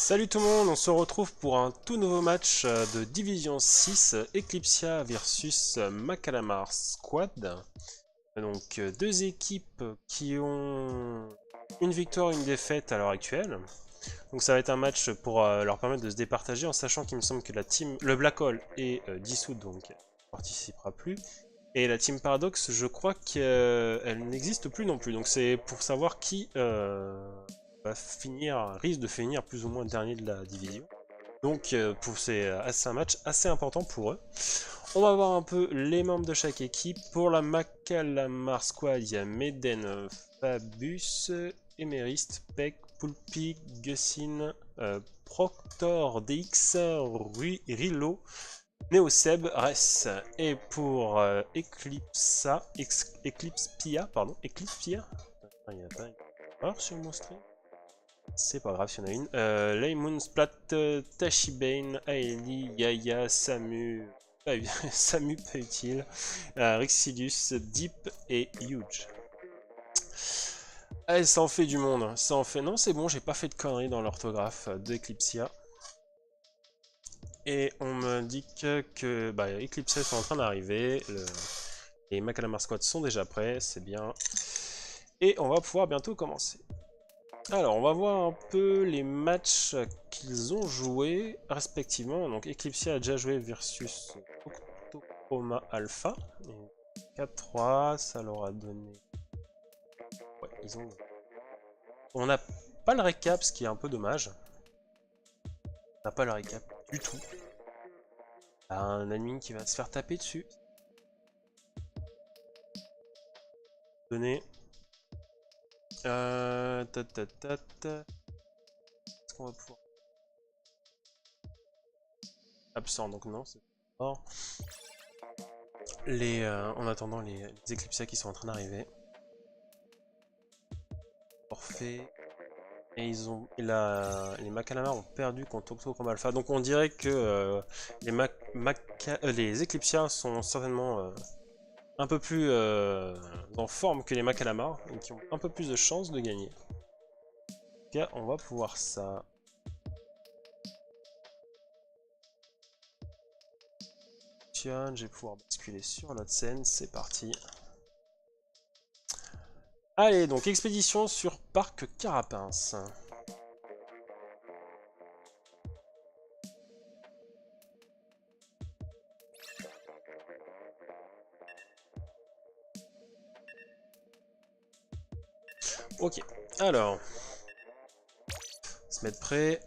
Salut tout le monde, on se retrouve pour un tout nouveau match de Division 6, Eclipsia versus Macalamar Squad. Donc deux équipes qui ont une victoire, une défaite à l'heure actuelle. Donc ça va être un match pour leur permettre de se départager, en sachant qu'il me semble que le Black Hole est dissoute, donc elle ne participera plus. Et la Team Paradox, je crois qu'elle n'existe plus non plus. Donc c'est pour savoir qui risque de finir plus ou moins dernier de la division. Donc c'est un match assez important pour eux. On va voir un peu les membres de chaque équipe. Pour la Macalamar Squad, il y a Meden, Fabus, Emerist, Peck, Poulpi, Gussin, Proctor, DX, Rilo, Neoseb, Res. Et pour Eclipsia, il n'y a pas une erreur sur mon stream. C'est pas grave s'il y en a une. Laymoon, Splat, Tachibane, Aeli, Yaya, Samu, Samu pas utile, Rixidus, Deep et Huge. Allez, ça en fait du monde. Ça en fait. Non, c'est bon, j'ai pas fait de conneries dans l'orthographe d'Eclipsia. Et on m'indique que Eclipsia sont en train d'arriver. Les Macalamar Squad sont déjà prêts, c'est bien. Et on va pouvoir bientôt commencer. Alors, on va voir un peu les matchs qu'ils ont joués respectivement. Donc, Eclipsia a déjà joué versus Octochroma Alpha. 4-3, ça leur a donné... Ouais, ils ont... On n'a pas le récap, ce qui est un peu dommage. On n'a pas le récap du tout. Un admin qui va se faire taper dessus. Donner... Est-ce qu'on va pouvoir... Absent, donc non, c'est mort. En attendant les Eclipsia qui sont en train d'arriver. Forfait. Et les Macalamar ont perdu contre Octochrome Alpha. Donc on dirait que les Eclipsia sont certainement un peu plus en forme que les Macalamar. Et qui ont un peu plus de chances de gagner. En tout cas, on va pouvoir ça. Tiens, je vais pouvoir basculer sur l'autre scène. C'est parti. Allez, donc expédition sur Parc Carapince. Ok, alors, se mettre prêt.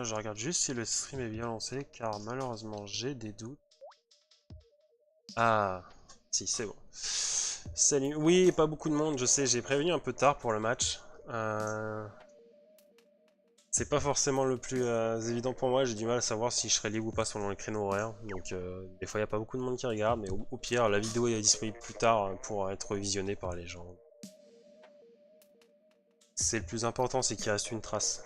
Je regarde juste si le stream est bien lancé, car malheureusement j'ai des doutes. Ah, si, c'est bon. Salut. Oui, pas beaucoup de monde, je sais, j'ai prévenu un peu tard pour le match. C'est pas forcément le plus évident pour moi, j'ai du mal à savoir si je serai libre ou pas selon les créneaux horaires. Donc des fois il n'y a pas beaucoup de monde qui regarde, mais au pire la vidéo est disponible plus tard pour être visionnée par les gens. C'est le plus important, c'est qu'il reste une trace.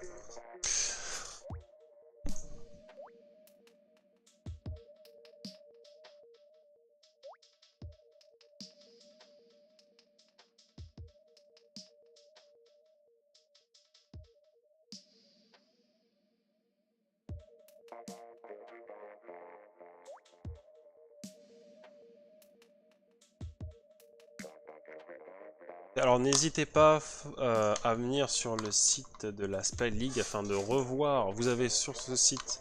Alors n'hésitez pas à venir sur le site de la Spy League afin de revoir. Vous avez sur ce site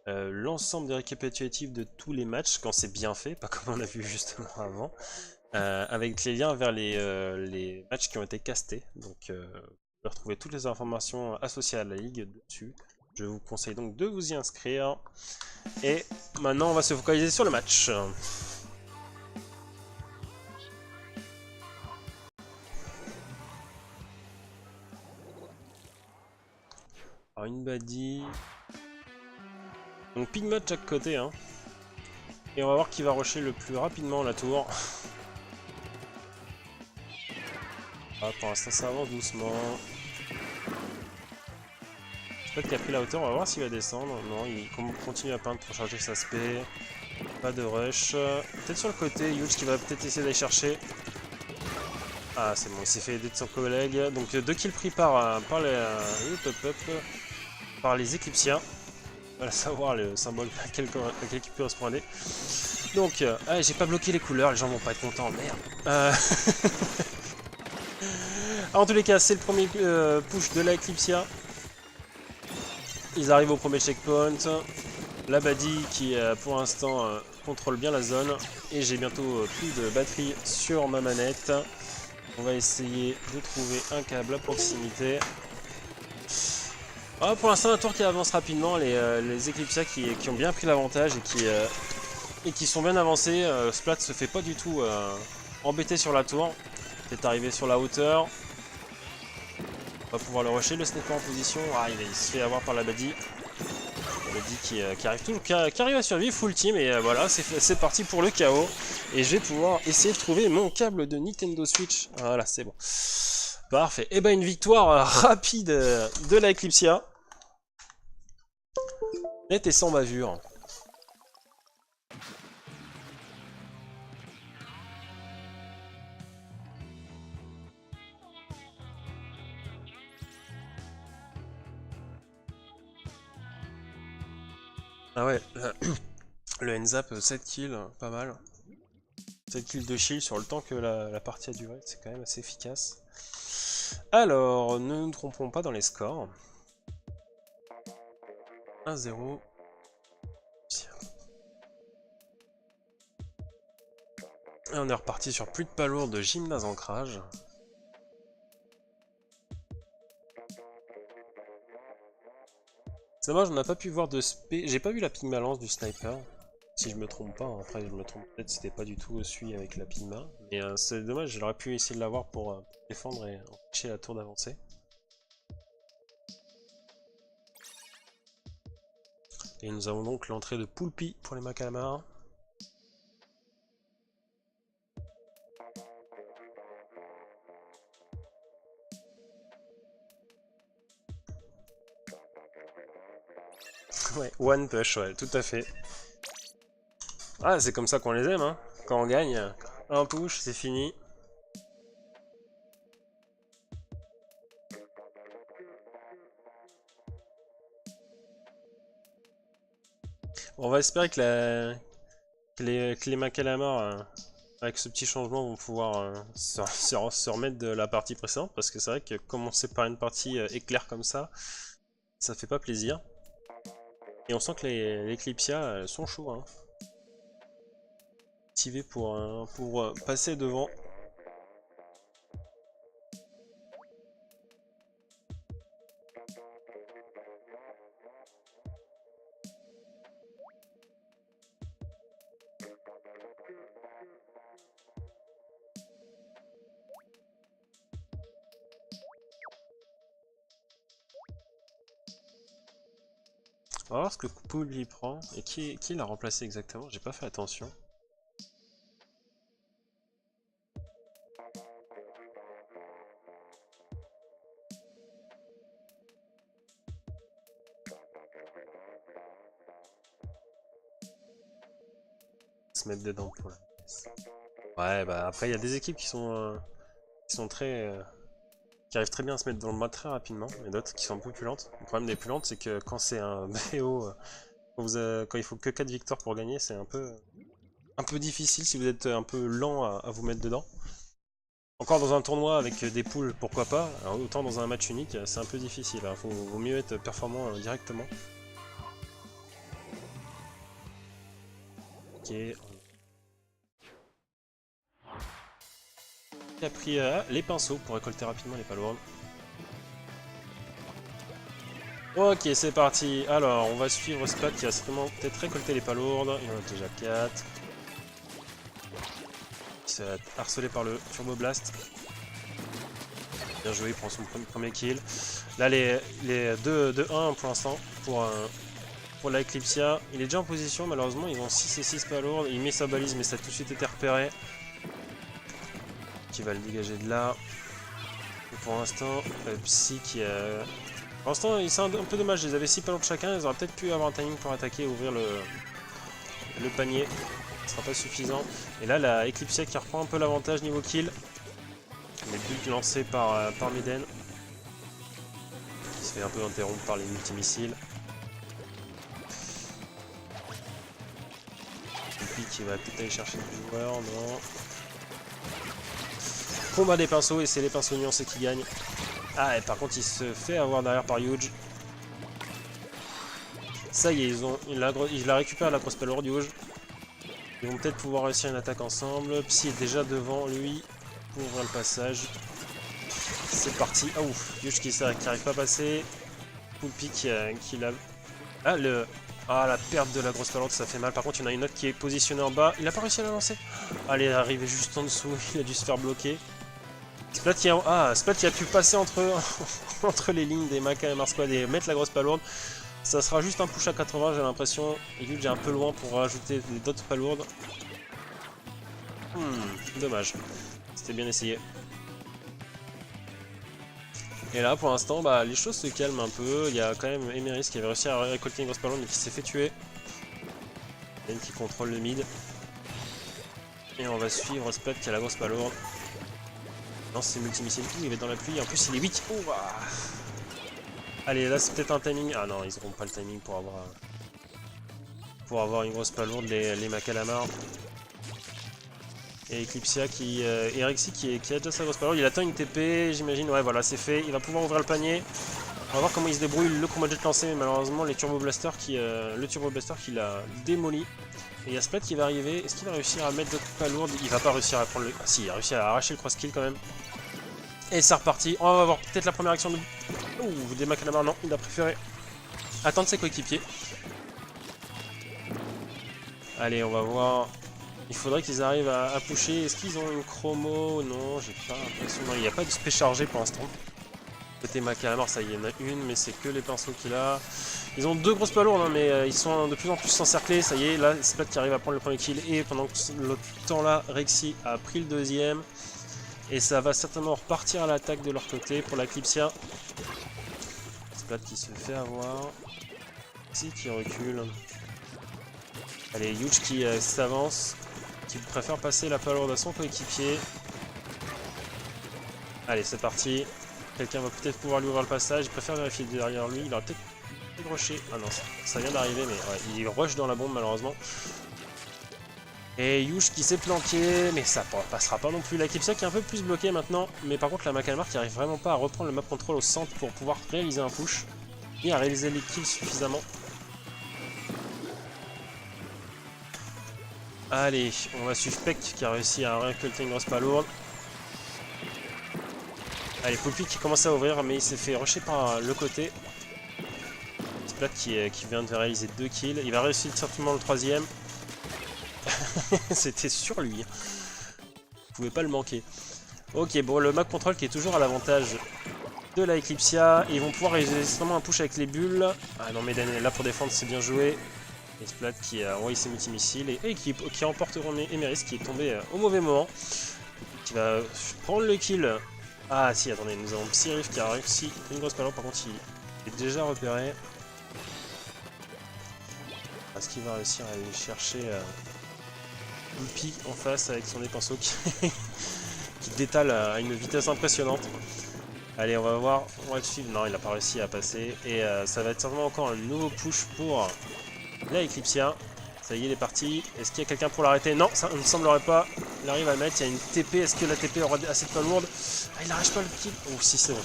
l'ensemble des récapitulatifs de tous les matchs quand c'est bien fait, pas comme on a vu justement avant, avec les liens vers les matchs qui ont été castés. Donc vous pouvez retrouver toutes les informations associées à la Ligue dessus. Je vous conseille donc de vous y inscrire. Et maintenant on va se focaliser sur le match. Alors une baddie. Donc pigma de chaque côté, hein. Et on va voir qui va rusher le plus rapidement la tour. Ah, pour l'instant ça avance doucement. Splat qui a pris la hauteur, on va voir s'il va descendre. Non, il continue à peindre pour charger sa spé. Pas de rush. Peut-être sur le côté, Yuge qui va peut-être essayer d'aller chercher. Ah, c'est bon, il s'est fait aider de son collègue. Donc 2 kills pris par les Éclipsiens. Voilà, savoir le symbole à quel qui peut correspondre. Donc, j'ai pas bloqué les couleurs, les gens vont pas être contents, merde. En tous les cas, c'est le premier push de la Eclipsia. Ils arrivent au premier checkpoint. La Badi qui, pour l'instant, contrôle bien la zone. Et j'ai bientôt plus de batterie sur ma manette. On va essayer de trouver un câble à proximité. Ah, pour l'instant, un tour qui avance rapidement. Les Eclipsia qui ont bien pris l'avantage et qui sont bien avancés. Splat se fait pas du tout embêter sur la tour. C'est arrivé sur la hauteur. On va pouvoir le rusher, le sniper en position. Ah, il se fait avoir par la Badi. La Badi qui arrive à survivre, full team. Et voilà, c'est parti pour le chaos. Et je vais pouvoir essayer de trouver mon câble de Nintendo Switch. Voilà, c'est bon. Parfait. Et ben une victoire rapide de la Eclipsia. Net et sans bavure. Ah ouais, le N-Zap 7 kills, pas mal. 7 kills de shield sur le temps que la partie a duré, c'est quand même assez efficace. Alors, ne nous trompons pas dans les scores. 1-0. Et on est reparti sur plus de palourdes de gymnase ancrage. C'est dommage, on n'a pas pu voir de spé. J'ai pas vu la pigma lance du sniper. Si je me trompe pas, après je me trompe peut-être, c'était pas du tout celui avec la pigma. Mais c'est dommage, j'aurais pu essayer de l'avoir pour défendre et empêcher la tour d'avancer. Et nous avons donc l'entrée de Poulpi pour les Macalamars. Ouais, one push, ouais, tout à fait. Ah, c'est comme ça qu'on les aime, hein. Quand on gagne, un push, c'est fini. Bon, on va espérer que, les Macalamars, avec ce petit changement, vont pouvoir se remettre de la partie précédente, parce que c'est vrai que commencer par une partie éclair comme ça fait pas plaisir. Et on sent que les Eclipsia sont chauds, hein. Activés pour passer devant. On va voir ce que Poul y prend et qui l'a remplacé exactement, j'ai pas fait attention. Se mettre dedans pour la pièce. Ouais, bah après il y a des équipes qui sont très qui arrivent très bien à se mettre dans le mode très rapidement, et d'autres qui sont un peu plus lentes. Le problème des plus lentes, c'est que quand c'est un BO, quand il faut que 4 victoires pour gagner, c'est un peu difficile si vous êtes un peu lent à vous mettre dedans. Encore dans un tournoi avec des poules, pourquoi pas, alors, autant dans un match unique, c'est un peu difficile, hein. Vaut mieux être performant directement. Ok. Il a pris les pinceaux pour récolter rapidement les palourdes. Ok, c'est parti. Alors, on va suivre Splat qui va certainement peut-être récolter les palourdes. Il y en a déjà 4. Il se fait harceler par le Turbo Blast. Bien joué, il prend son premier kill. Là, les 2-1 pour l'instant pour la Eclipsia. Il est déjà en position, malheureusement. Ils ont 6 et 6 palourdes. Il met sa balise, mais ça a tout de suite été repéré. Qui va le dégager de là. Et pour l'instant, Psy qui Pour l'instant, c'est un peu dommage, ils avaient 6 palourdes chacun, ils auraient peut-être pu avoir un timing pour attaquer et ouvrir le panier. Ce sera pas suffisant. Et là, la Eclipsia qui reprend un peu l'avantage niveau kill. Les buts lancés par Meden. Qui se fait un peu interrompre par les multimissiles. Puis qui va peut-être aller chercher du joueur, non. Combat des pinceaux, et c'est les pinceaux nuancés qui gagnent. Ah, et par contre, il se fait avoir derrière par Huge. Ça y est, il la récupère la grosse palourde, Huge. Ils vont peut-être pouvoir réussir une attaque ensemble. Psy est déjà devant lui pour ouvrir le passage. C'est parti. Ah ouf, Huge qui n'arrive pas à passer. Poulpi qui l'a... Ah, la perte de la grosse palourde, ça fait mal. Par contre, il y en a une autre qui est positionnée en bas. Il n'a pas réussi à la lancer. Ah, elle est arrivée juste en dessous. Il a dû se faire bloquer. Splat qui a pu passer entre, entre les lignes des Macalmar Squad et mettre la grosse palourde. Ça sera juste un push à 80, j'ai l'impression. Et Huge est un peu loin pour rajouter d'autres palourdes. Dommage. C'était bien essayé. Et là, pour l'instant, bah, les choses se calment un peu. Il y a quand même Emeris qui avait réussi à récolter une grosse palourde mais qui s'est fait tuer. Ben qui contrôle le mid. Et on va suivre Splat qui a la grosse palourde. Non, c'est multimissile, il va être dans la pluie. En plus, il est weak. Oh, ah. Allez, là, c'est peut-être un timing. Ah non, ils n'auront pas le timing pour avoir une grosse palourde, les Macalmar. Et Eclipsia et Rexy qui a déjà sa grosse palourde. Il attend une TP, j'imagine. Ouais, voilà, c'est fait. Il va pouvoir ouvrir le panier. On va voir comment il se débrouille. Le combat jet lancé, mais malheureusement, le Turbo Blaster qui l'a démoli. Et il y a Splat qui va arriver. Est-ce qu'il va réussir à mettre d'autres palourdes? Il va pas réussir à prendre le... Ah si, il a réussi à arracher le cross-kill quand même. Et c'est reparti. On va voir peut-être la première action de... Ouh, des Macalmar, non, il a préféré attendre ses coéquipiers. Allez, on va voir. Il faudrait qu'ils arrivent à pusher. Est-ce qu'ils ont une chromo? Non, j'ai pas l'impression. Non, il n'y a pas de spé chargé pour l'instant. Côté Macalmar, ça y en a une, mais c'est que les pinceaux qu'il a. Ils ont deux grosses palourdes, hein, mais ils sont de plus en plus encerclés. Ça y est, là, Splat qui arrive à prendre le premier kill. Et pendant l'autre temps-là, Rexy a pris le deuxième. Et ça va certainement repartir à l'attaque de leur côté pour la Eclipsia. Splat qui se fait avoir. Rexy qui recule. Allez, Huge qui s'avance. Qui préfère passer la palourde à son coéquipier. Allez, c'est parti. Quelqu'un va peut-être pouvoir lui ouvrir le passage. Il préfère vérifier derrière lui. Il aura peut-être rushé. Ah non, ça vient d'arriver, mais ouais, il rush dans la bombe malheureusement. Et Huge qui s'est planqué, mais ça passera pas non plus. La Eclipsia qui est un peu plus bloquée maintenant. Mais par contre, la Macalmar qui arrive vraiment pas à reprendre le map control au centre pour pouvoir réaliser un push. Et à réaliser les kills suffisamment. Allez, on va suivre Peck qui a réussi à récolter une grosse palourde. Allez, Poppy qui commence à ouvrir, mais il s'est fait rusher par le côté. Splat qui vient de réaliser 2 kills. Il va réussir certainement le troisième. C'était sur lui. Vous pouvez pas le manquer. Ok, bon, le map control qui est toujours à l'avantage de la Eclipsia. Et ils vont pouvoir réaliser certainement un push avec les bulles. Ah non, Meden est là pour défendre, c'est bien joué. Et Splat qui a envoyé ses multimissiles. Et qui emporteront Emeris qui est tombé au mauvais moment. Qui va prendre le kill. Ah si, attendez, nous avons Psyrif qui a réussi une grosse palourde, par contre il est déjà repéré. Est-ce qu'il va réussir à aller chercher Poulpi en face avec son épinceau qui détale à une vitesse impressionnante. Allez, on va voir, on va le suivre. Non, il n'a pas réussi à passer. Et ça va être certainement encore un nouveau push pour la Eclipsia. Ça y est, il est parti. Est-ce qu'il y a quelqu'un pour l'arrêter? Non, ça ne semblerait pas. Il arrive à le mettre. Il y a une TP. Est-ce que la TP aura assez de palourdes? Ah, il n'arrache pas le kill. Oh, si, c'est bon.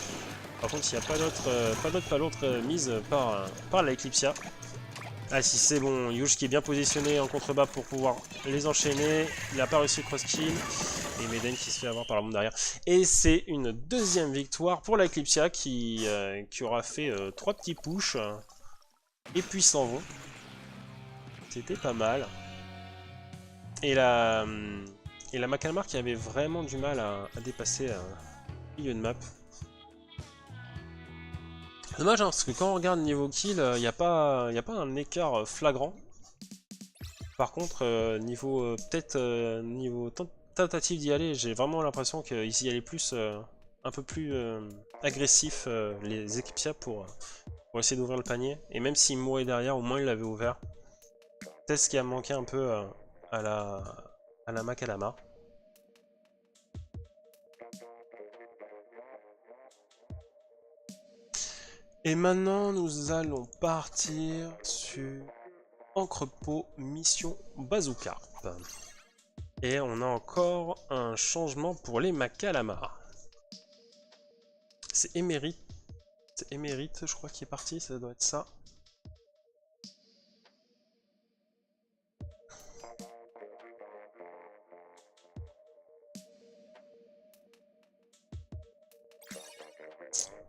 Par contre, il n'y a pas d'autres palourdes mises par la Eclipsia. Ah, si, c'est bon. Huge qui est bien positionné en contrebas pour pouvoir les enchaîner. Il n'a pas réussi le cross-kill. Et Meden qui se fait avoir par la bombe derrière. Et c'est une deuxième victoire pour la Eclipsia qui aura fait 3 petits pushs. Et puis s'en vont. C'était pas mal. Et la Macalmar qui avait vraiment du mal à dépasser un milieu de map. Dommage hein, parce que quand on regarde niveau kill, il n'y a pas un écart flagrant. Par contre, niveau tentative d'y aller, j'ai vraiment l'impression qu'ici y allait plus un peu plus agressifs les Eclipsia pour essayer d'ouvrir le panier. Et même s'il mourait derrière, au moins il l'avait ouvert. C'est ce qui a manqué un peu à la Macalama. Et maintenant, nous allons partir sur Encrepeau Mission Bazooka. Et on a encore un changement pour les Macalamars. C'est Émérite. C'est Émérite, je crois, qui est parti, ça doit être ça.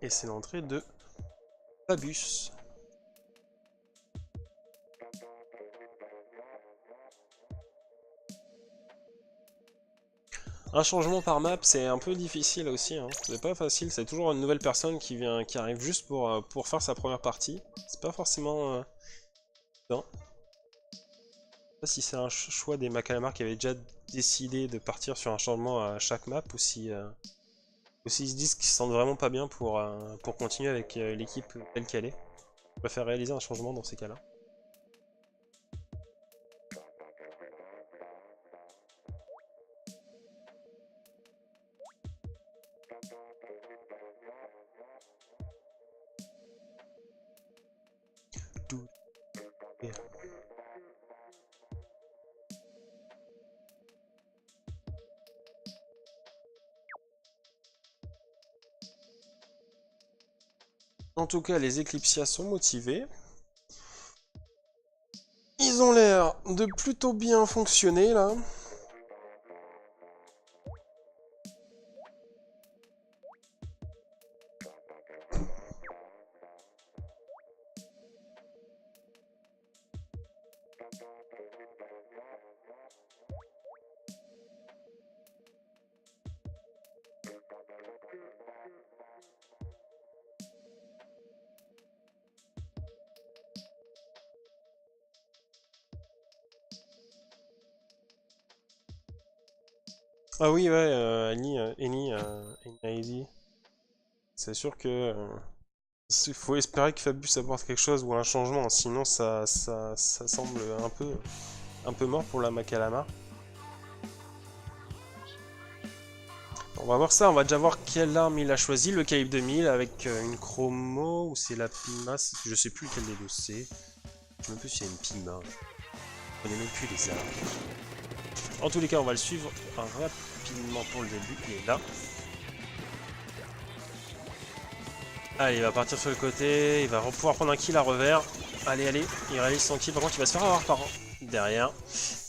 Et c'est l'entrée de Babus. Un changement par map, c'est un peu difficile aussi, hein. C'est pas facile, c'est toujours une nouvelle personne qui arrive juste pour faire sa première partie. C'est pas forcément non. Je sais pas si c'est un choix des Macalamars qui avaient déjà décidé de partir sur un changement à chaque map ou si ils se disent qu'ils se sentent vraiment pas bien pour continuer avec l'équipe telle qu'elle est. On va faire réaliser un changement dans ces cas-là. En tout cas, les Eclipsia sont motivés. Ils ont l'air de plutôt bien fonctionner là. Ah oui, ouais, Eni, c'est sûr que il faut espérer que Fabius apporte quelque chose ou un changement, sinon ça semble un peu mort pour la Macalama. On va voir ça, on va déjà voir quelle arme il a choisi, le calibre 2000 avec une chromo ou c'est la Pima, je sais plus lequel des deux c'est. Je sais même plus s'il y a une Pima. Je connais même plus les armes. En tous les cas, on va le suivre rapidement pour le début, il est là. Allez, il va partir sur le côté, il va pouvoir prendre un kill à revers. Allez, allez, il réalise son kill, par contre il va se faire avoir par derrière.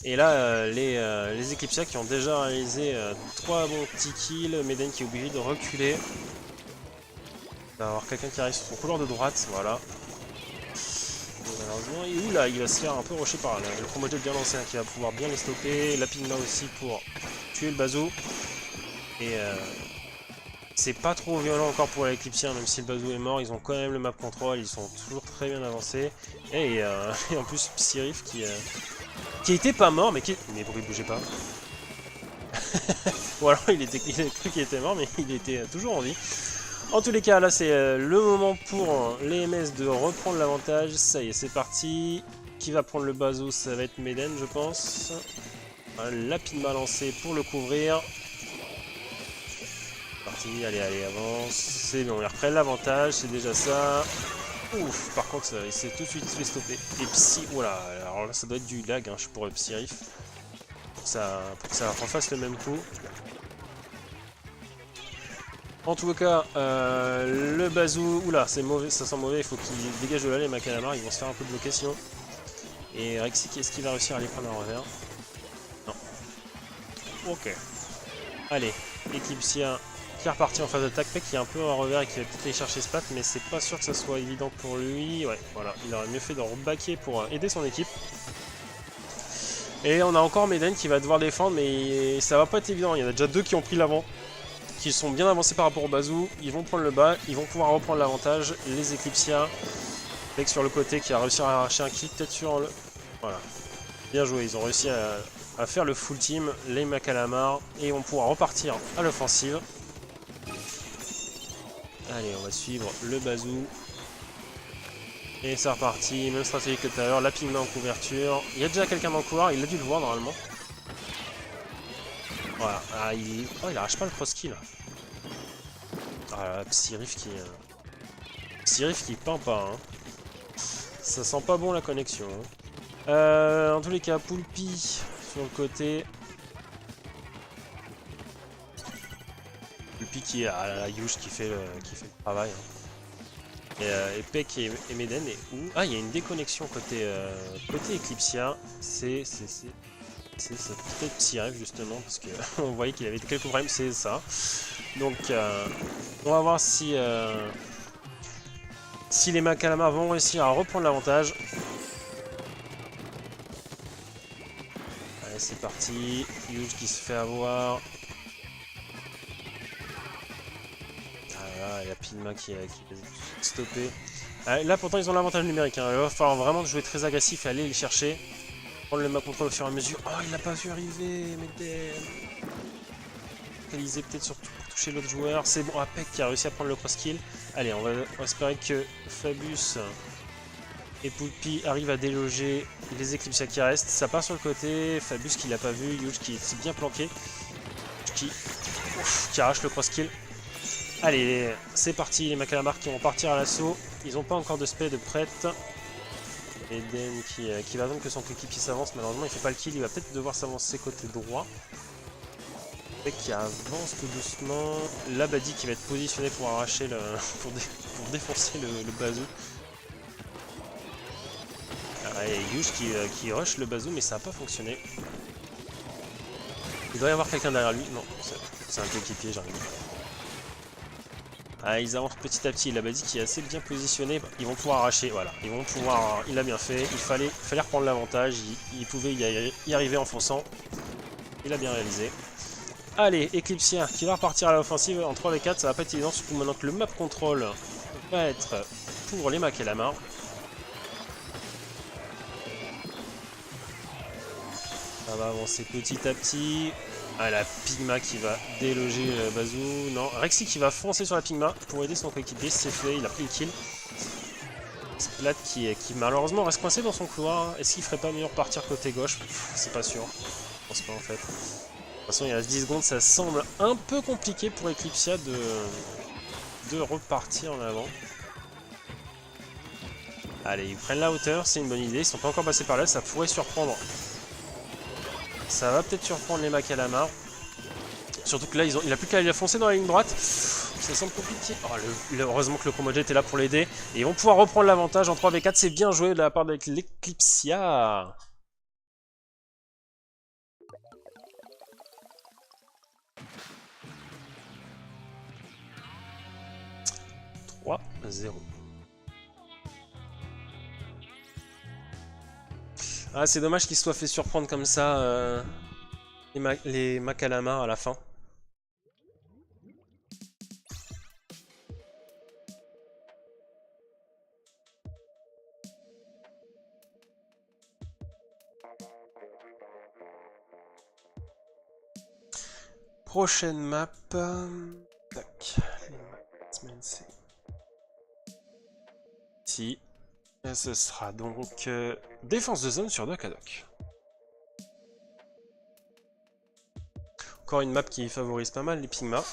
Et là, les Eclipsia qui ont déjà réalisé 3 bons petits kills, Meden qui est obligé de reculer. Il va avoir quelqu'un qui arrive sur son couloir de droite, voilà. Et malheureusement, oula, il va se faire un peu rusher par le Chromogel bien lancé, hein, qui va pouvoir bien les stopper. La Pigma aussi pour tuer le Bazou. Et c'est pas trop violent encore pour l'Eclipsien, même si le Bazou est mort, ils ont quand même le map control, ils sont toujours très bien avancés. Et en plus, Psyrif qui était pas mort, mais mais pourquoi il bougeait pas? Ou alors il a cru qu'il était mort, mais il était toujours en vie. En tous les cas, là c'est le moment pour les MS de reprendre l'avantage. Ça y est, c'est parti. Qui va prendre le Bazou? Ça va être Meden, je pense. La Pigma lancée pour le couvrir. Parti, allez, allez, avance. C'est bon, il reprend l'avantage, c'est déjà ça. Ouf, par contre, il s'est tout de suite fait stopper. Et Psy, voilà, alors là, ça doit être du lag, hein, pour le Psyrif. Pour que ça refasse le même coup. En tout cas, le Bazou, oula, c'est mauvais, ça sent mauvais, il faut qu'il dégage de là les Macalamars, ils vont se faire un peu bloquer sinon. Et Rexy, est-ce qu'il va réussir à les prendre en revers? Non. Ok. Allez, Eclipsia qui est reparti en phase d'attaque, Peck qui est un peu en revers et qui va peut-être aller chercher Spat, mais c'est pas sûr que ça soit évident pour lui. Ouais, voilà, il aurait mieux fait de rebacker pour aider son équipe. Et on a encore Meden qui va devoir défendre, mais ça va pas être évident, il y en a déjà deux qui ont pris l'avant. Qui sont bien avancés par rapport au Bazou, ils vont prendre le bas, ils vont pouvoir reprendre l'avantage. Les Eclipsia, Peck sur le côté qui a réussi à arracher un kill, peut-être sur le... Voilà, bien joué, ils ont réussi à faire le full team, les Macalamars, et ils vont pouvoir repartir à l'offensive. Allez, on va suivre le bazou. Et c'est reparti, même stratégie que tout à l'heure, la pigma en couverture. Il y a déjà quelqu'un dans le couloir, il a dû le voir normalement. Voilà, ah, oh, il arrache pas le cross-kill. Ah, Psyrif qui peint pas, hein. Ça sent pas bon la connexion. Hein. En tous les cas, Poulpi sur le côté. Poulpi qui est à la Yush qui fait le travail. Hein. Et Peck et Meden est où? Ah, il y a une déconnexion côté Eclipsia. C'est peut-être Psyref justement, parce que on voyait qu'il avait quelques problèmes, c'est ça. Donc, on va voir si les Macalama vont réussir à reprendre l'avantage. Allez, c'est parti. Yuge qui se fait avoir. Ah, il y a Pigma qui est stoppé. Là, pourtant, ils ont l'avantage numérique. Hein. Il va falloir vraiment jouer très agressif et aller les chercher. Prendre le map control au fur et à mesure. Oh, il l'a pas vu arriver, mais focaliser peut-être sur toucher l'autre joueur. C'est bon, Apec qui a réussi à prendre le cross-kill. Allez, on va espérer que Fabius et Poulpi arrivent à déloger les Eclipsia qui restent. Ça part sur le côté. Fabius qui l'a pas vu. Yuge qui est bien planqué. Qui arrache le cross-kill. Allez, c'est parti. Les Macalamar qui vont partir à l'assaut. Ils n'ont pas encore de spé de prête. Eden qui va attendre que son coéquipier s'avance. Malheureusement, il fait pas le kill. Il va peut-être devoir s'avancer côté droit. Qui avance tout doucement. Labadi qui va être positionné pour arracher le. pour défoncer le bazou. Et Yuge qui rush le bazou, mais ça n'a pas fonctionné. Il doit y avoir quelqu'un derrière lui. Non, c'est un coéquipier, j'arrive. Ah, ils avancent petit à petit. Labadi qui est assez bien positionné. Ils vont pouvoir arracher. Voilà, ils vont pouvoir. Il a bien fait. Il fallait reprendre l'avantage. Il pouvait y arriver en fonçant. Il a bien réalisé. Allez, Eclipsia qui va repartir à l'offensive en 3v4, ça va pas être évident, surtout maintenant que le map control va être pour les Macalama. Ça va avancer petit à petit. Ah, la Pigma qui va déloger le bazou. Non, Rexy qui va foncer sur la Pigma pour aider son coéquipier, c'est fait, il a pris le kill. Splat qui malheureusement reste coincé dans son couloir. Est-ce qu'il ferait pas mieux partir côté gauche? C'est pas sûr. Je pense pas en fait. De toute façon, il reste 10 secondes, ça semble un peu compliqué pour Eclipsia de repartir en avant. Allez, ils prennent la hauteur, c'est une bonne idée. Ils sont pas encore passés par là, ça pourrait surprendre. Ça va peut-être surprendre les Macalama. Surtout que là, il a plus qu'à foncer dans la ligne droite. Ça semble compliqué. Oh, heureusement que le Chromojet était là pour l'aider. Et ils vont pouvoir reprendre l'avantage en 3v4. C'est bien joué de la part de l'Eclipsia. 3-0. Ah, c'est dommage qu'ils se soient fait surprendre comme ça, les Macalama à la fin. Prochaine map. Tac. Ici. Et ce sera donc défense de zone sur Dokadok. Encore une map qui favorise pas mal les Pigma.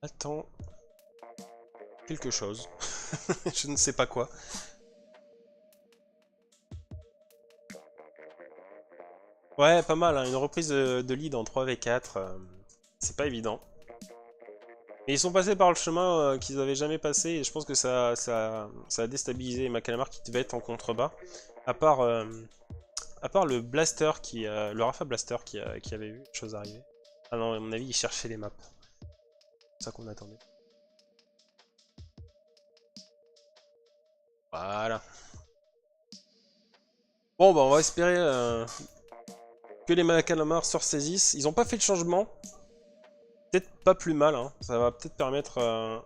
Attends. Quelque chose. Je ne sais pas quoi. Ouais, pas mal, hein. Une reprise de lead en 3v4. C'est pas évident. Mais ils sont passés par le chemin qu'ils avaient jamais passé et je pense que ça a déstabilisé Macalamar qui devait être en contrebas. À part le Blaster, le Rafa Blaster qui avait vu les choses arriver. Ah non, à mon avis, il cherchait les maps. C'est ça qu'on attendait. Voilà. Bon, bah on va espérer que les Macalamar se ressaisissent. Ils ont pas fait de changement. Peut-être pas plus mal, hein. Ça va peut-être permettre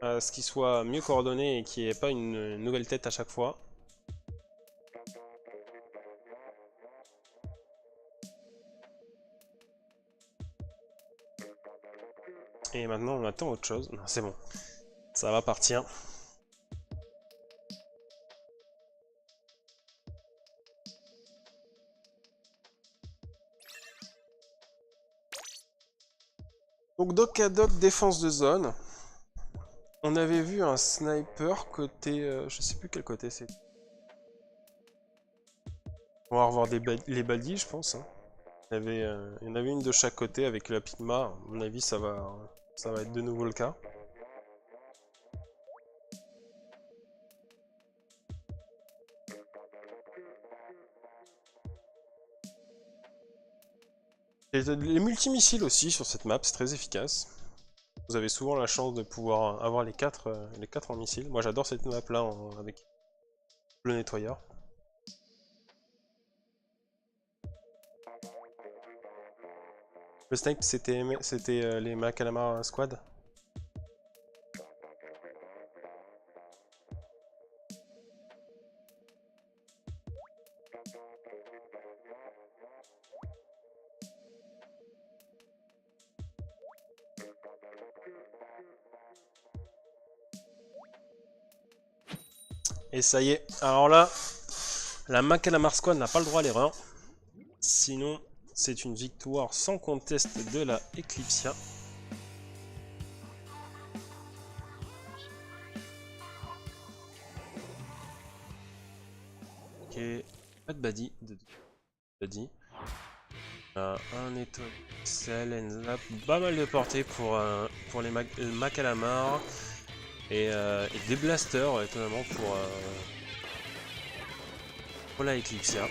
à ce qu'il soit mieux coordonné et qu'il n'y ait pas une nouvelle tête à chaque fois. Et maintenant on attend autre chose. Non, c'est bon. Ça va partir. Donc Doc à Doc, défense de zone. On avait vu un sniper côté... je sais plus quel côté c'est. On va revoir les badis, je pense. Hein. Il y en avait une de chaque côté avec la Pigma. À mon avis, ça va être de nouveau le cas. Et les multimissiles aussi sur cette map, c'est très efficace. Vous avez souvent la chance de pouvoir avoir les 4 en missile. Moi j'adore cette map là avec le nettoyeur. Le snipe c'était les Macalamar Squad. Et ça y est, alors là, la Macalamar Squad n'a pas le droit à l'erreur. Sinon, c'est une victoire sans conteste de la Eclipsia. Ok, pas de buddy. Un étoile, Cell, pas mal de portée pour les Macalamar. Et des blasters, étonnamment, pour la Eclipsia.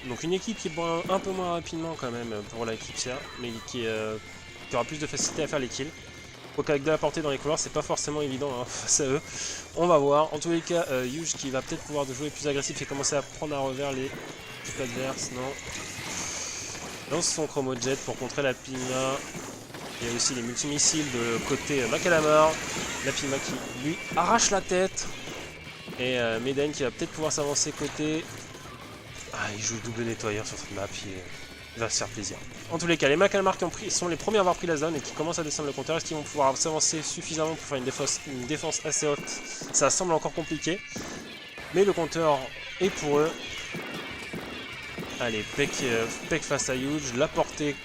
Donc une équipe qui est un peu moins rapidement quand même pour la Eclipsia, mais qui aura plus de facilité à faire les kills. Donc avec de la portée dans les couloirs, c'est pas forcément évident hein, face à eux. On va voir. En tous les cas, Yuge qui va peut-être pouvoir jouer plus agressif et commencer à prendre à revers les équipes adverses. Non. Lance son Chromojet pour contrer la Pigma. Il y a aussi les multimissiles de côté Macalamar. La Pigma qui lui arrache la tête. Et Meden qui va peut-être pouvoir s'avancer côté... Ah, il joue double nettoyeur sur cette map, il va se faire plaisir. En tous les cas, les Macalamar qui sont les premiers à avoir pris la zone et qui commencent à descendre le compteur. Est-ce qu'ils vont pouvoir s'avancer suffisamment pour faire une défense assez haute? Ça semble encore compliqué. Mais le compteur est pour eux. Allez, Peck face à Huge, la portée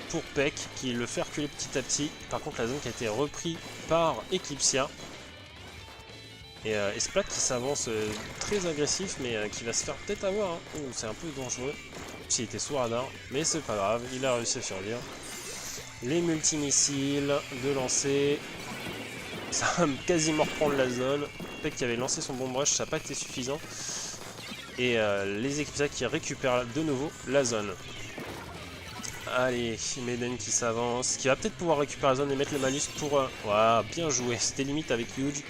pour Peck qui le fait reculer petit à petit. Par contre, la zone qui a été reprise par Eclipsia. Et Splat qui s'avance très agressif, mais qui va se faire peut-être avoir. Hein. C'est un peu dangereux. S'il était sous radar, mais c'est pas grave, il a réussi à survivre. Les multimissiles de lancer. Ça va quasiment reprendre la zone. Peck qui avait lancé son bomb rush, ça n'a pas été suffisant. Et les Eclipsia qui récupèrent de nouveau la zone. Allez, Meden qui s'avance, qui va peut-être pouvoir récupérer la zone et mettre le malus pour... Voilà, bien joué, c'était limite avec Huge.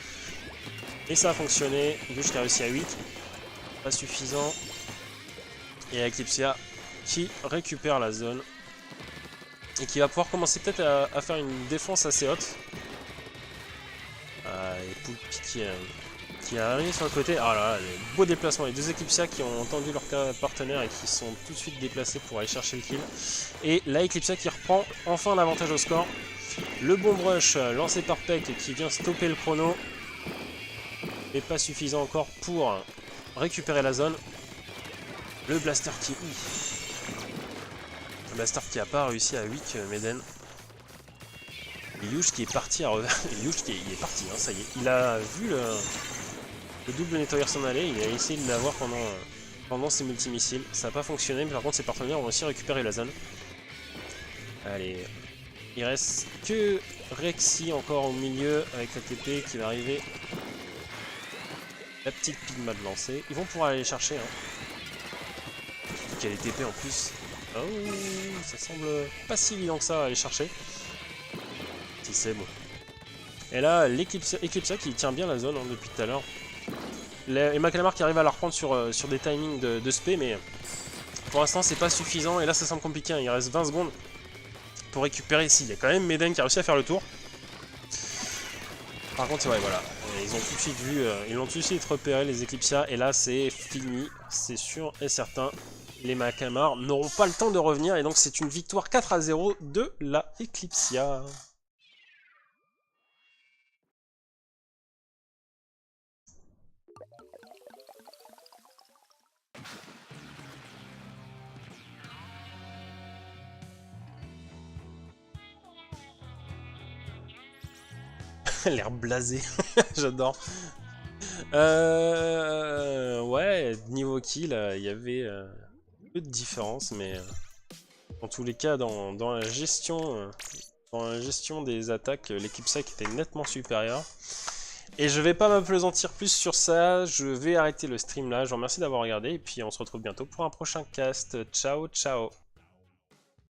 Et ça a fonctionné, Huge qui a réussi à 8. Pas suffisant. Et Eclipsia qui récupère la zone. Et qui va pouvoir commencer peut-être à faire une défense assez haute. Et Poulpi qui est arrivé sur le côté. Ah là là, les beaux déplacements. Les deux Eclipsia qui ont entendu leur partenaire et qui sont tout de suite déplacés pour aller chercher le kill. Et la Eclipsia qui reprend enfin l'avantage au score. Le bomb rush lancé par Peck qui vient stopper le chrono. Mais pas suffisant encore pour récupérer la zone. Le blaster qui... Le blaster qui n'a pas réussi à 8 Meden. Yuge qui est parti à revers. Yuge qui est parti, hein, ça y est. Il a vu le double nettoyeur s'en aller. Il a essayé de l'avoir pendant ses multimissiles. Ça n'a pas fonctionné, mais par contre ses partenaires ont aussi récupéré la zone. Allez. Il reste que Rexy encore au milieu avec la TP qui va arriver. La petite Pigma de lancer. Ils vont pouvoir aller les chercher. Hein. Quelle est TP en plus. Oh, ça semble pas si évident que ça à aller chercher. Si c'est bon. Et là, l'Eclipsia qui tient bien la zone hein, depuis tout à l'heure. Les Macalamar qui arrivent à la reprendre sur des timings de spé, mais pour l'instant c'est pas suffisant. Et là ça semble compliqué. Hein. Il reste 20 secondes pour récupérer ici. Il y a quand même Meden qui a réussi à faire le tour. Par contre, ouais, voilà, ils ont tout de suite vu, ils l'ont tout de suite repéré, les Eclipsia, et là, c'est fini, c'est sûr et certain. Les Makamar n'auront pas le temps de revenir, et donc c'est une victoire 4-0 de la Eclipsia. L'air blasé, j'adore. Ouais, niveau kill, il y avait peu de différence, mais en tous les cas, dans la gestion des attaques, l'équipe SEC était nettement supérieure. Et je vais pas m'appesantir plus sur ça, je vais arrêter le stream là, je vous remercie d'avoir regardé, et puis on se retrouve bientôt pour un prochain cast. Ciao, ciao!